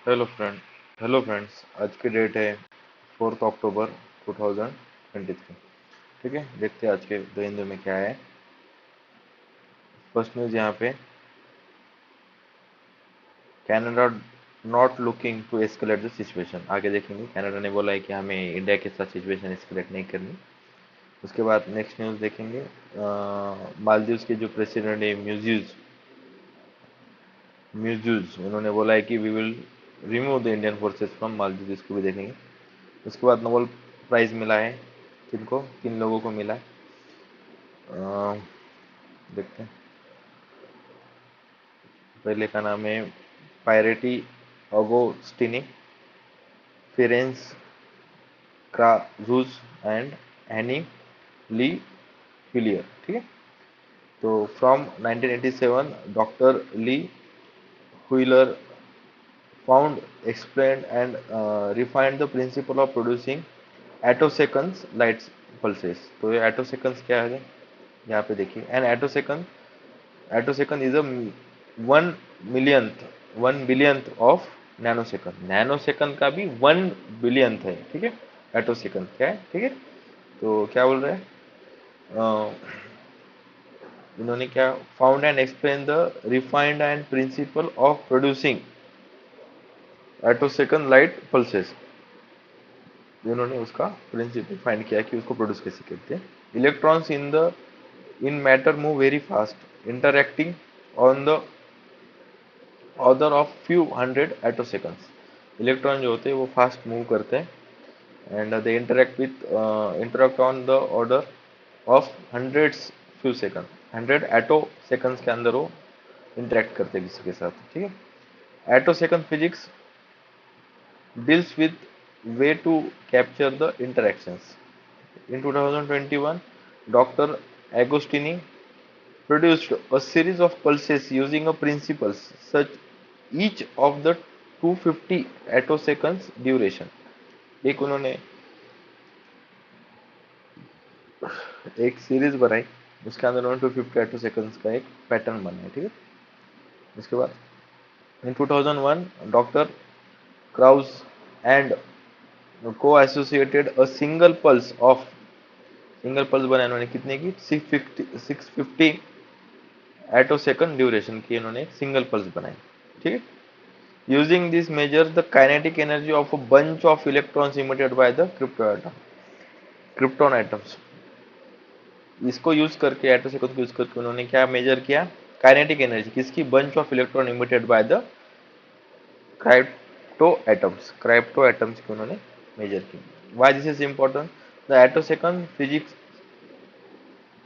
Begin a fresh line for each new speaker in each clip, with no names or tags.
Hello friend hello friends, आज की date है 4 अक्टूबर 2023। ठीक है, देखते हैं आज के दो हिंदू में क्या है। फर्स्ट न्यूज़ यहाँ पे, Canada not looking to escalate the situation. आगे देखेंगे, कनाडा ने बोला है कि हमें इंडिया के साथ सिचुएशन एस्केलेट नहीं करनी। उसके बाद नेक्स्ट न्यूज़ देखेंगे, मालदीव्स के जो प्रेसिडेंट है म्यूजिज म्यूजिज उन्होंने बोला है कि we will remove the Indian forces from Maldives. इसको भी देखेंगे। उसके बाद नोबेल प्राइज मिला है, किनको, किन लोगों को मिला है, देखते हैं। पहले का नाम है पायरेटी अगोस्टिनी, फिरेंस क्राजूज एंड एनी ली फिलियर। ठीक है, तो from 1987 doctor L'Huillier found, explained and refined the principle of producing attoseconds light pulses। तो ये attoseconds क्या है, यहाँ पे देखिए। An attosecond is a 1 millionth 1 billionth of nanosecond. Nanosecond का भी 1 बिलियंथ है। ठीक है, एटोसेकंड क्या है। ठीक है, तो क्या बोल रहे हैं, इन्होंने क्या, found and explain the refined and principle of producing attosecond light pulses. इन्होंने उसका प्रिंसिपल फाइंड किया कि उसको प्रोड्यूस कैसे करते हैं। Electrons in matter move very fast, interacting on the order of few hundred attoseconds. Electron जो होते हैं वो फास्ट मूव करते हैं and they interact on the order of hundreds few second. 100 seconds के अंदर वो इंटरेक्ट करते हैं किसी के साथ। ठीक है, attosecond physics deals with way to capture the interactions. In 2021, Dr. Agostini produced a series of pulses using a principles such each of the 250 attoseconds duration। एक उन्होंने एक सीरीज बनाई, उसके अंदर उन्होंने 250 एटोसेकंड्स का एक पैटर्न बनाया। ठीक है, उसके बाद इन 2001 doctor Krause and co-associated a single pulse of single pulse बनाया इन्होंने कितने की, 650 एटो सेकंड ड्यूरेशन की इन्होंने सिंगल पल्स बनाई। ठीक है, using this measure the kinetic energy of a bunch of electrons emitted by the krypton atoms. इसको यूज करके, एटो सेकंड को यूज करके उन्होंने क्या मेजर किया, काइनेटिक एनर्जी किसकी, bunch of electron emitted by the krypton atoms की उन्होंने मेजर की। Why this is important, the attosecond physics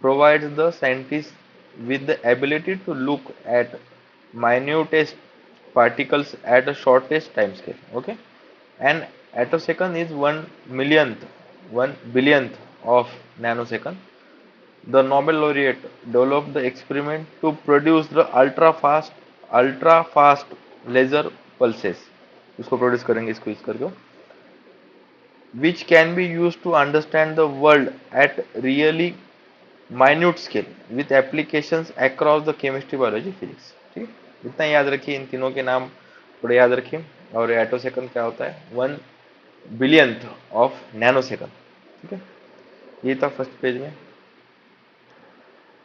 provides the scientists with the ability to look at minutest particles at the shortest time scale. Okay, and attosecond is 1 millionth, 1 billionth of nanosecond. The Nobel laureate developed the experiment to produce the ultra fast laser pulses। इसको produce करेंगे, इसको use करके, which can be used to understand the world at really minute scale with applications across the chemistry, biology, physics. ठीक है, इतना याद रखिए, इन तीनों के नाम थोड़े याद रखिए। और एटो सेकंड क्या होता है, 1 बिलियंथ ऑफ नैनो सेकंड। ठीक है, ये था फर्स्ट पेज में।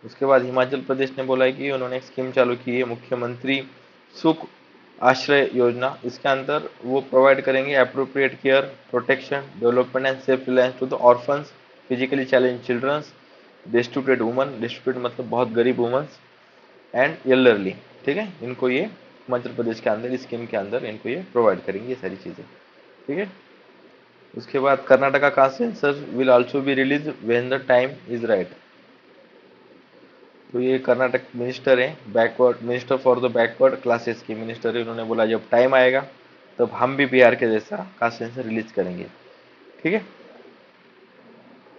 उसके बाद हिमाचल प्रदेश ने बोला है कि उन्होंने एक स्कीम चालू की है, मुख्यमंत्री सुख आश्रय योजना। इसके अंदर वो प्रोवाइड करेंगे appropriate care, protection, development and self reliance to the orphans, physically challenge childrens, distributed woman, distributed मतलब बहुत गरीब वुमन्स, एंड एल्डरली। ठीक है, इनको ये हिमाचल प्रदेश के अंदर इस स्कीम के अंदर इनको ये प्रोवाइड करेंगे ये सारी चीज़ें। ठीक है, उसके बाद कर्नाटका का sensor will also be release when the time is right. तो ये कर्नाटक मिनिस्टर है, backward minister for the backward classes के मिनिस्टर है। उन्होंने बोला जब टाइम आएगा तब हम भी बिहार के जैसा कास्ट सेंसर रिलीज करेंगे। ठीक है,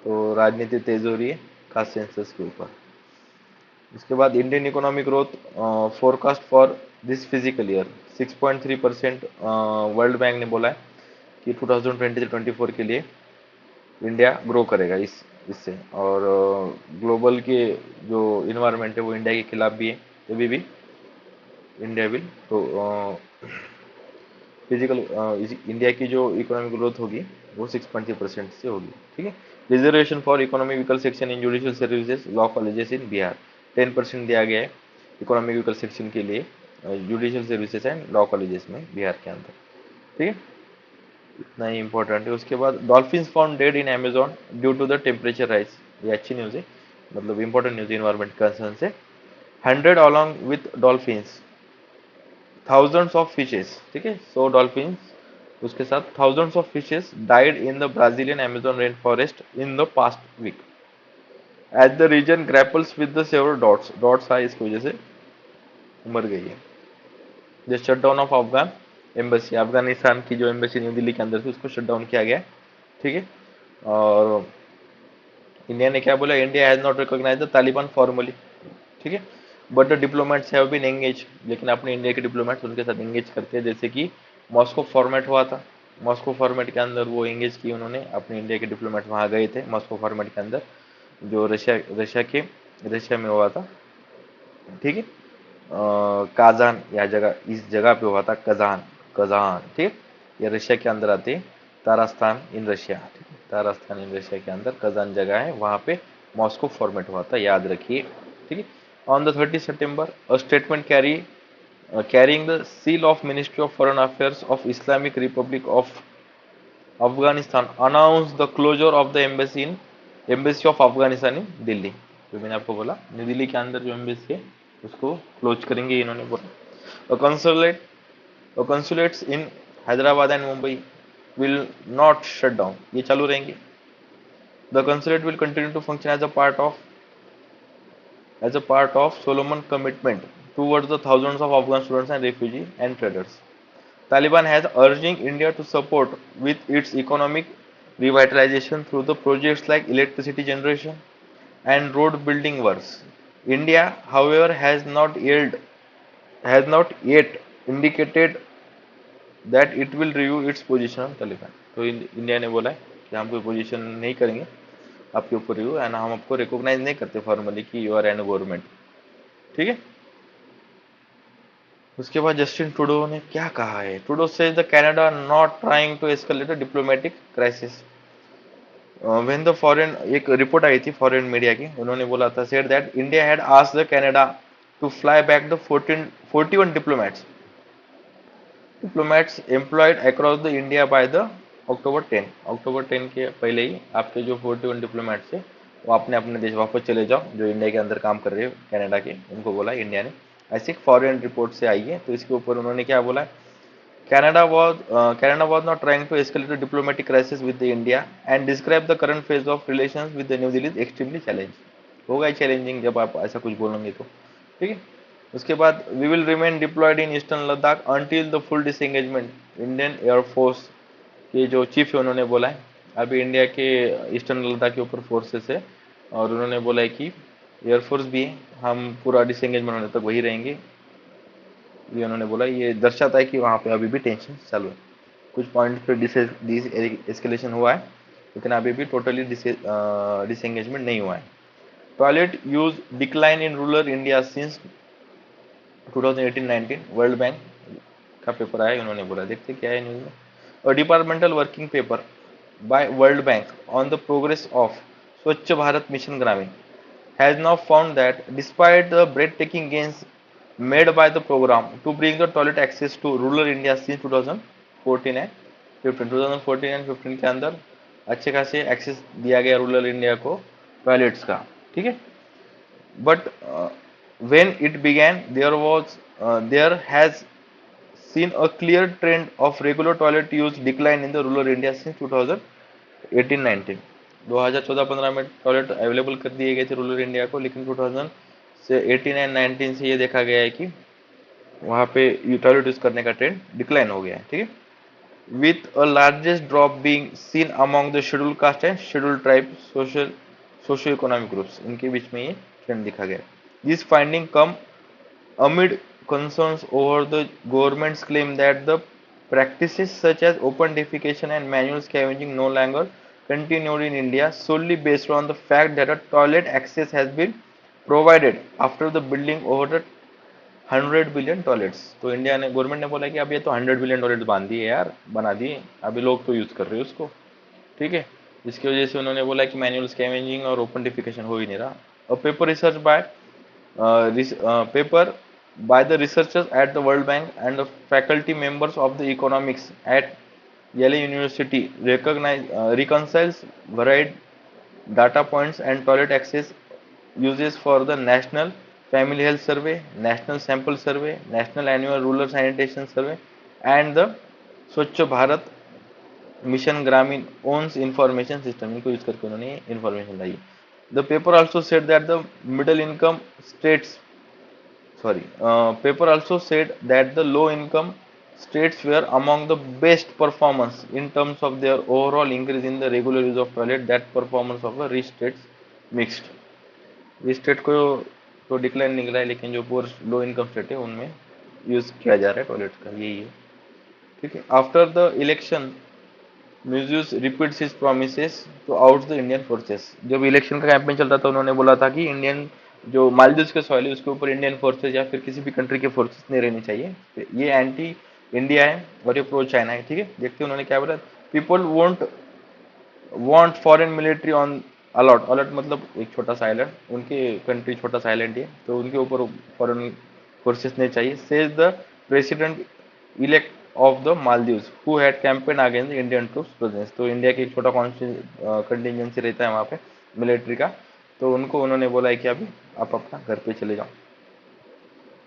तो राजनीति तेज हो रही है कास्ट सेंसस के ऊपर। इसके बाद Indian economic growth forecast for this physical year 6.3%। World bank ने बोला है कि 2023-24 के लिए इंडिया ग्रो करेगा इससे। और ग्लोबल के जो इन्वायरमेंट है वो इंडिया के खिलाफ भी है, तभी भी इंडिया विल फिजिकल इंडिया की जो इकोनॉमिक ग्रोथ होगी वो 6.3% से होगी, ठीक है। Reservation for economic vehicle section in judicial services law colleges in Bihar, 10% दिया गया है इकोनॉमिक व्हीकल सेक्शन के लिए judicial services and law colleges में बिहार के अंदर, ठीक है। इतना ही इंपॉर्टेंट है। उसके बाद dolphin found dead in Amazon due to the temperature rise, ये अच्छी न्यूज है, मतलब इंपॉर्टेंट न्यूज इन्वायरमेंट कंसर्न से। 100 along with dolphins, thousands of fishes, ठीक है, 100 डॉल्फिन्स उसके साथ thousands of fishes died in the Brazilian Amazon rain forest in the past week as the region grapples with the several droughts, droughts आए इसकी वजह से मर गई है। The shutdown of Afghan embassy, Afghanistan की जो एम्बेसी न्यू दिल्ली के अंदर थी उसको शट डाउन किया गया, ठीक है। और इंडिया ने क्या बोला, India has not recognise the Taliban formally, ठीक है, but the diplomats have been engage, लेकिन अपने इंडिया के डिप्लोमेट्स उनके साथ एंगेज करते हैं, जैसे कि मॉस्को फॉर्मेट हुआ था, मॉस्को फॉर्मेट के अंदर वो एंगेज किए उन्होंने, अपने इंडिया के डिप्लोमेट वहां गए थे मॉस्को फॉर्मेट के अंदर, जो रशिया में हुआ था, ठीक है। काजान या जगह, इस जगह पे हुआ था, कजान, कजान, ठीक है, ये रशिया के अंदर आते हैं, तारास्तान इन रशिया, ठीक है, तारास्तान इन रशिया के अंदर कजान जगह है, वहां पे मॉस्को फॉर्मेट हुआ था, याद रखिए, ठीक है। On the 30 September a statement carrying the seal of Ministry of Foreign Affairs of Islamic Republic of Afghanistan announced the closure of the embassy of Afghanistan in Delhi. जो मैंने आपको बोला न्यू दिल्ली के अंदर जो एम्बेसी है उसको क्लोज करेंगे इन्होंने बोला। Consulates in Hyderabad and Mumbai will not shut down, ये चालू रहेंगे। The consulate will continue to function as a part of Solomon commitment towards the thousands of Afghan students and refugees and traders. Taliban has urging India to support with its economic revitalization through the projects like electricity generation and road building works. India, however, has not yet indicated that it will review its position on Taliban. तो India ने बोला है कि हम कोई position नहीं करेंगे आपके ऊपर रिव्यू, एंड हम आपको रिकॉग्नाइज नहीं करते फॉर्मली कि यू आर एन गवर्नमेंट, ठीक है। उसके बाद जस्टिन ट्रूडो ने क्या कहा है, Trudeau says the Canada not trying to escalate a diplomatic crisis. When the foreign, एक रिपोर्ट आई थी फॉरेन मीडिया की, उन्होंने बोला था, said that India had asked the Canada to fly back the 41 diplomats employed across the India by the October 10 के पहले ही आपके जो 41 डिप्लोमेट्स थे वो अपने अपने देश वापस चले जाओ, जो इंडिया के अंदर काम कर रहे हो कनाडा के, उनको बोला इंडिया ने। ऐसी फॉरेन रिपोर्ट से आई है, तो इसके ऊपर उन्होंने क्या बोला, Canada was not trying to escalate a diplomatic crisis with the India and describe the current phase of relations with the New Delhi is extremely challenging। होगा चैलेंजिंग जब आप ऐसा कुछ बोलेंगे तो, ठीक है। उसके बाद we will remain deployed in eastern Ladakh until the full disengagement Indian Air Force के जो चीफ है उन्होंने बोला है, अभी इंडिया के ईस्टर्न लद्दाख के ऊपर फोर्सेस है, और उन्होंने बोला है कि एयरफोर्स भी है, हम पूरा डिसएंगेजमेंट होने तक वही रहेंगे, ये उन्होंने बोला। ये दर्शाता है कि वहाँ पे अभी भी टेंशन चालू है, कुछ पॉइंट पे डिस एस्केलेशन हुआ है, लेकिन अभी भी टोटली डिसएंगेजमेंट नहीं हुआ है। Toilet use decline in rural India since 2018-19, World Bank का पेपर आया, उन्होंने बोला, देखते क्या है न्यूज में। और departmental working paper by World Bank on the progress of Swachh Bharat Mission Grameen has now found that despite the breathtaking gains made by the program to bring the toilet access to rural India since 2014 and 15, 2014 and 15 के अंदर अच्छे खासे access दिया गया rural India को toilets का, ठीक है। But when it began there has seen a clear trend of regular toilet use decline in the rural India since 2018-19। 2014-15 में टॉयलेट अवेलेबल कर दिए गए थे रूरल इंडिया को, लेकिन 2000 से 18 एंड 19 से ये देखा गया है कि वहाँ पे टॉयलेट यूज करने का ट्रेंड डिक्लाइन हो गया है, ठीक है। With a largest drop being seen among the schedule caste and schedule tribe socio economic groups, इनके बीच में ये ट्रेंड दिखा गया। This finding come amid concerns over the government's claim that the practices such as open defecation and manual scavenging no longer continued in India solely based on the fact that a toilet access has been provided after the building over the 100 billion toilets. तो India ने, government ने बोला कि अब ये तो 100 billion toilets बांध दिए यार, बना दिए, अभी लोग तो यूज़ कर रहे हैं उसको। ठीक है, जिसकी वजह से उन्होंने बोला कि मैनुअल स्कैवेंजिंग और ओपन डिफिकेशन हो ही नहीं रहा। और paper research by paper by the researchers at the World Bank and the faculty members of the economics at Yale University reconciles varied data points and toilet access uses for the National Family Health Survey, National Sample Survey, National Annual Rural Sanitation Survey, and the Swachh Bharat Mission Gramin owns information system। इनको use करके उन्होंने information lie. The paper also said that the middle income states paper also said that the low income states were among the best performance in terms of their overall increase in the regular use of toilet, that performance of the rich states mixed। rich state को तो decline निकला है, लेकिन जो poor low income state है उनमें use किया जा रहा है टॉयलेट का, यही है। ठीक है, after the election Muizzu repeats his promises to oust the Indian forces. जब इलेक्शन का कैंपेन चल रहा था, उन्होंने बोला था कि इंडियन जो मालदीव के सॉइल है उसके ऊपर इंडियन फोर्सेस या फिर किसी भी कंट्री के फोर्सेस नहीं रहनी चाहिए। ये एंटी इंडिया है और ये प्रो चाइना है। ठीक है, देखते हैं उन्होंने क्या बोला। People won't want foreign military on allot. Allot मतलब एक छोटा सा आइलैंड, उनके कंट्री छोटा सा आइलैंड है, तो उनके ऊपर फॉरेन फोर्सेस नहीं चाहिए। Says the president elect of the Maldives who had campaign against the Indian troops presence. तो इंडिया की एक छोटा कंटिजेंसी रहता है वहाँ पे मिलिट्री का, तो उनको उन्होंने बोला है कि अभी आप अपना घर पे चले जाओ।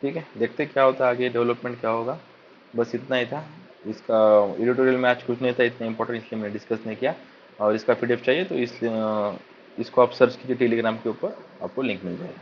ठीक है, देखते क्या होता है आगे, डेवलपमेंट क्या होगा। बस इतना ही था इसका। एडिटोरियल में आज कुछ नहीं था इतना इंपॉर्टेंट, इसलिए मैंने डिस्कस नहीं किया। और इसका पीडीएफ चाहिए तो इसको आप सर्च कीजिए टेलीग्राम के ऊपर, आपको लिंक मिल जाएगा।